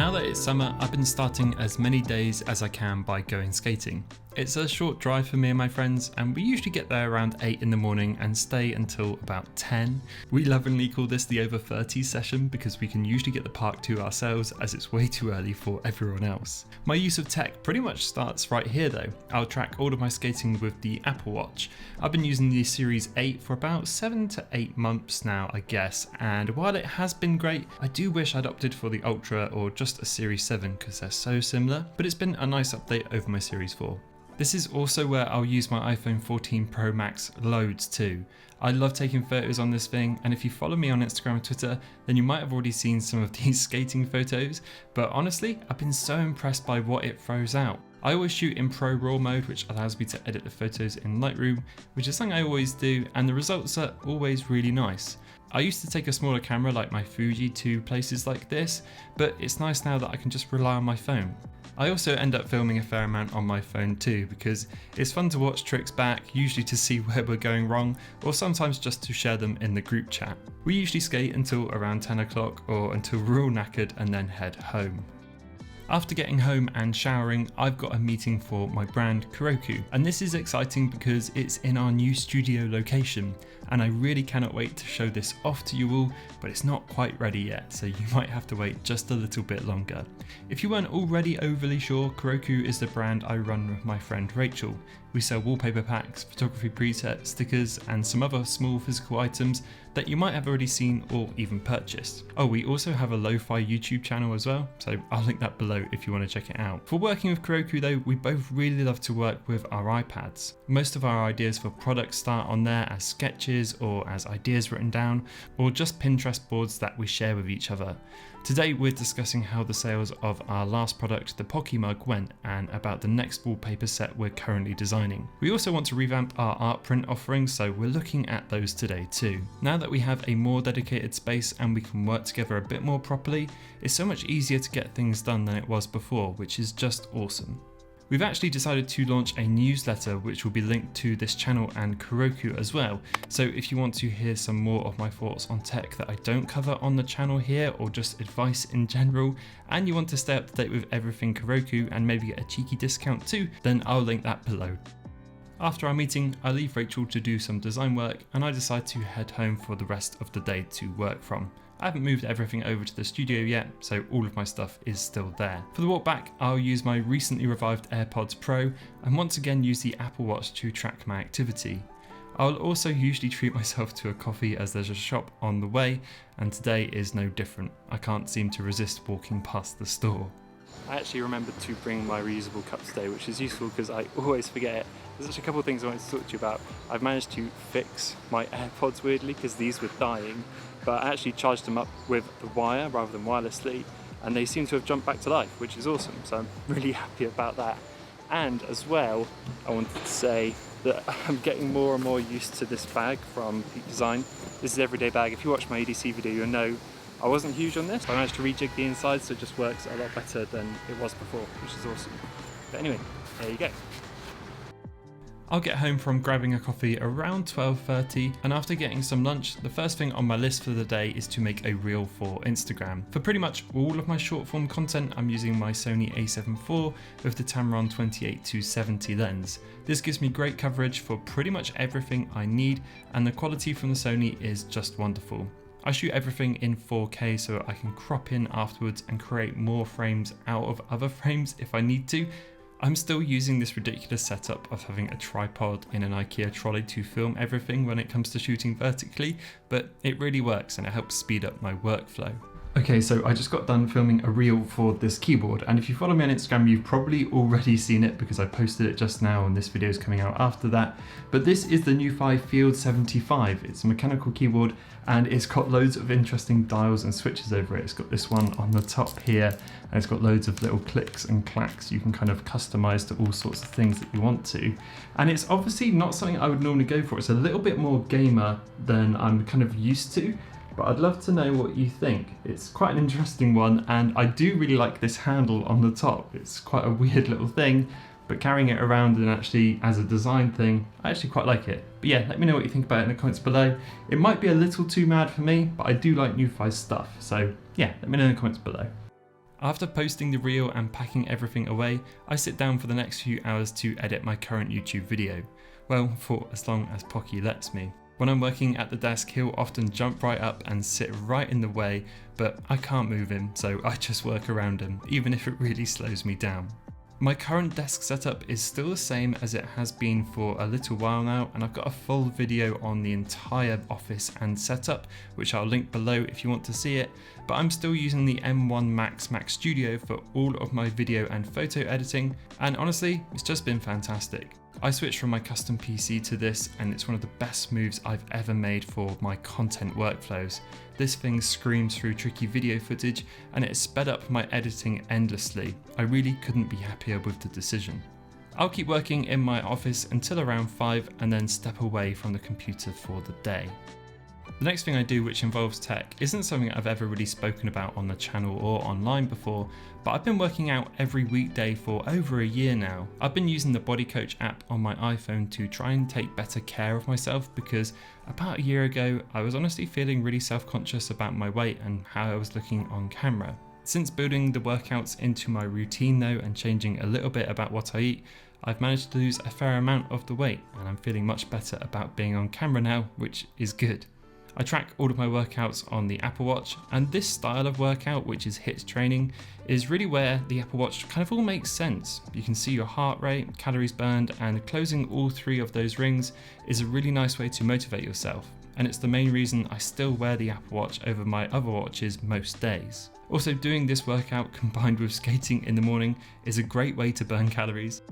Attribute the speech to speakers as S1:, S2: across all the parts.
S1: Now that it's summer, I've been starting as many days as I can by going skating. It's a short drive for me and my friends, and we usually get there around 8 in the morning and stay until about 10. We lovingly call this the over 30 session because we can usually get the park to ourselves as it's way too early for everyone else. My use of tech pretty much starts right here though. I'll track all of my skating with the Apple Watch. I've been using the Series 8 for about 7 to 8 months now, I guess, and while it has been great, I do wish I'd opted for the Ultra or just a Series 7 because they're so similar, but it's been a nice update over my Series 4. This is also where I'll use my iPhone 14 Pro Max loads too. I love taking photos on this thing, and if you follow me on Instagram and Twitter, then you might have already seen some of these skating photos, but honestly, I've been so impressed by what it throws out. I always shoot in Pro RAW mode, which allows me to edit the photos in Lightroom, which is something I always do, and the results are always really nice. I used to take a smaller camera like my Fuji to places like this, but it's nice now that I can just rely on my phone. I also end up filming a fair amount on my phone too, because it's fun to watch tricks back, usually to see where we're going wrong, or sometimes just to share them in the group chat. We usually skate until around 10 o'clock or until we're all knackered and then head home. After getting home and showering, I've got a meeting for my brand Kiroku, and this is exciting because it's in our new studio location, and I really cannot wait to show this off to you all, but it's not quite ready yet, so you might have to wait just a little bit longer. If you weren't already overly sure, Kiroku is the brand I run with my friend Rachel. We sell wallpaper packs, photography presets, stickers, and some other small physical items that you might have already seen or even purchased. Oh, we also have a Lofi YouTube channel as well, so I'll link that below if you want to check it out. For working with Kiroku though, we both really love to work with our iPads. Most of our ideas for products start on there as sketches or as ideas written down, or just Pinterest boards that we share with each other. Today we're discussing how the sales of our last product, the Pocky mug, went, and about the next wallpaper set we're currently designing. We also want to revamp our art print offerings, so we're looking at those today too. Now that we have a more dedicated space and we can work together a bit more properly, it's so much easier to get things done than it was before, which is just awesome. We've actually decided to launch a newsletter which will be linked to this channel and Kiroku as well, so if you want to hear some more of my thoughts on tech that I don't cover on the channel here, or just advice in general, and you want to stay up to date with everything Kiroku and maybe get a cheeky discount too, then I'll link that below. After our meeting, I leave Rachel to do some design work, and I decide to head home for the rest of the day to work from. I haven't moved everything over to the studio yet, so all of my stuff is still there. For the walk back, I'll use my recently revived AirPods Pro and once again use the Apple Watch to track my activity. I'll also usually treat myself to a coffee as there's a shop on the way, and today is no different. I can't seem to resist walking past the store. I actually remembered to bring my reusable cup today, which is useful because I always forget it. There's actually a couple of things I wanted to talk to you about. I've managed to fix my AirPods weirdly because these were dying, but I actually charged them up with the wire rather than wirelessly, and they seem to have jumped back to life, which is awesome, so I'm really happy about that. And as well, I wanted to say that I'm getting more and more used to this bag from Peak Design. This is an everyday bag. If you watch my EDC video, you'll know I wasn't huge on this. I managed to rejig the inside, so it just works a lot better than it was before, which is awesome. But anyway, there you go. I'll get home from grabbing a coffee around 12:30, and after getting some lunch, the first thing on my list for the day is to make a reel for Instagram. For pretty much all of my short form content, I'm using my Sony A7iv with the Tamron 28-70 lens. This gives me great coverage for pretty much everything I need, and the quality from the Sony is just wonderful. I shoot everything in 4K so I can crop in afterwards and create more frames out of other frames if I need to. I'm still using this ridiculous setup of having a tripod in an IKEA trolley to film everything when it comes to shooting vertically, but it really works and it helps speed up my workflow. Okay, so I just got done filming a reel for this keyboard, and if you follow me on Instagram, you've probably already seen it because I posted it just now and this video is coming out after that. But this is the Lofi Field 75. It's a mechanical keyboard and it's got loads of interesting dials and switches over it. It's got this one on the top here, and it's got loads of little clicks and clacks you can kind of customize to all sorts of things that you want to. And it's obviously not something I would normally go for. It's a little bit more gamer than I'm kind of used to, but I'd love to know what you think. It's quite an interesting one, and I do really like this handle on the top. It's quite a weird little thing, but carrying it around and actually as a design thing, I actually quite like it. But yeah, let me know what you think about it in the comments below. It might be a little too mad for me, but I do like Lofi's stuff, so yeah, let me know in the comments below. After posting the reel and packing everything away, I sit down for the next few hours to edit my current YouTube video. Well, for as long as Pocky lets me. When I'm working at the desk, he'll often jump right up and sit right in the way, but I can't move him, so I just work around him, even if it really slows me down. My current desk setup is still the same as it has been for a little while now, and I've got a full video on the entire office and setup, which I'll link below if you want to see it, but I'm still using the M1 Max Mac Studio for all of my video and photo editing, and honestly, it's just been fantastic. I switched from my custom PC to this, and it's one of the best moves I've ever made for my content workflows. This thing screams through tricky video footage, and it has sped up my editing endlessly. I really couldn't be happier with the decision. I'll keep working in my office until around 5 and then step away from the computer for the day. The next thing I do, which involves tech, isn't something I've ever really spoken about on the channel or online before, but I've been working out every weekday for over a year now. I've been using the Body Coach app on my iPhone to try and take better care of myself, because about a year ago I was honestly feeling really self-conscious about my weight and how I was looking on camera. Since building the workouts into my routine though and changing a little bit about what I eat, I've managed to lose a fair amount of the weight, and I'm feeling much better about being on camera now, which is good. I track all of my workouts on the Apple Watch, and this style of workout, which is HIIT training, is really where the Apple Watch kind of all makes sense. You can see your heart rate, calories burned, and closing all 3 of those rings is a really nice way to motivate yourself. And it's the main reason I still wear the Apple Watch over my other watches most days. Also, doing this workout combined with skating in the morning is a great way to burn calories.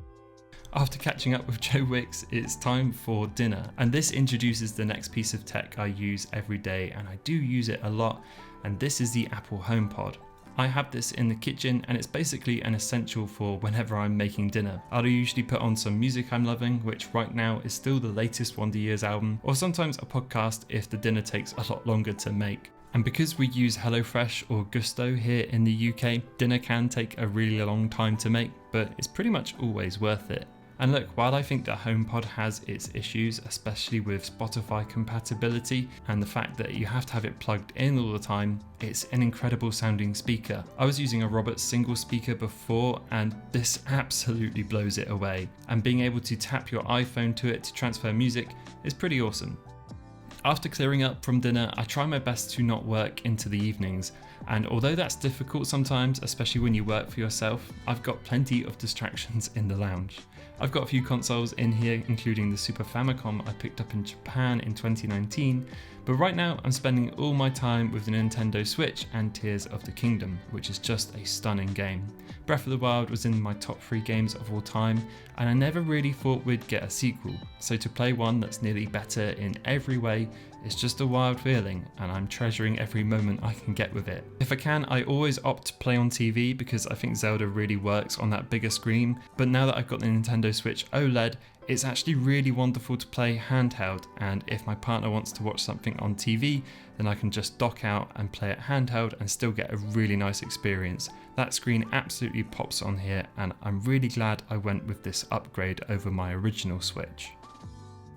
S1: After catching up with Joe Wicks, it's time for dinner, and this introduces the next piece of tech I use every day, and I do use it a lot, and this is the Apple HomePod. I have this in the kitchen, and it's basically an essential for whenever I'm making dinner. I'll usually put on some music I'm loving, which right now is still the latest Wonder Years album, or sometimes a podcast if the dinner takes a lot longer to make. And because we use HelloFresh or Gusto here in the UK, dinner can take a really long time to make, but it's pretty much always worth it. And look, while I think the HomePod has its issues, especially with Spotify compatibility and the fact that you have to have it plugged in all the time, it's an incredible sounding speaker. I was using a Roberts single speaker before, and this absolutely blows it away. And being able to tap your iPhone to it to transfer music is pretty awesome. After clearing up from dinner, I try my best to not work into the evenings, and although that's difficult sometimes, especially when you work for yourself, I've got plenty of distractions in the lounge. I've got a few consoles in here, including the Super Famicom I picked up in Japan in 2019, but right now I'm spending all my time with the Nintendo Switch and Tears of the Kingdom, which is just a stunning game. Breath of the Wild was in my top 3 games of all time, and I never really thought we'd get a sequel, so to play one that's nearly better in every way is just a wild feeling, and I'm treasuring every moment I can get with it. If I can, I always opt to play on TV because I think Zelda really works on that bigger screen, but now that I've got the Nintendo Switch OLED, it's actually really wonderful to play handheld, and if my partner wants to watch something on TV, then I can just dock out and play it handheld and still get a really nice experience. That screen absolutely pops on here, and I'm really glad I went with this upgrade over my original Switch.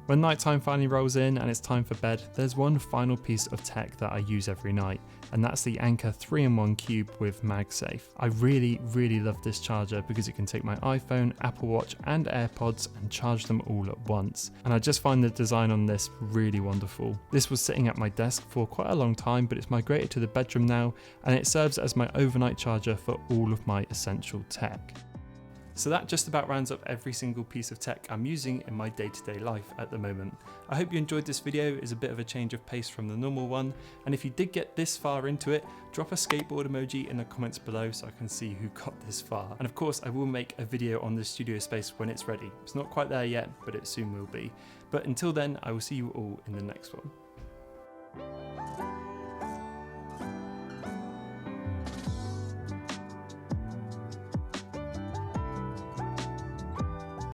S1: When nighttime finally rolls in and it's time for bed, there's one final piece of tech that I use every night, and that's the Anker 3-in-1 Cube with MagSafe. I really love this charger because it can take my iPhone, Apple Watch and AirPods and charge them all at once, and I just find the design on this really wonderful. This was sitting at my desk for quite a long time, but it's migrated to the bedroom now, and it serves as my overnight charger for all of my essential tech. So that just about rounds up every single piece of tech I'm using in my day-to-day life at the moment. I hope you enjoyed this video. It's a bit of a change of pace from the normal one, and if you did get this far into it, drop a skateboard emoji in the comments below so I can see who got this far. And of course I will make a video on the studio space when it's ready. It's not quite there yet, but it soon will be. But until then, I will see you all in the next one.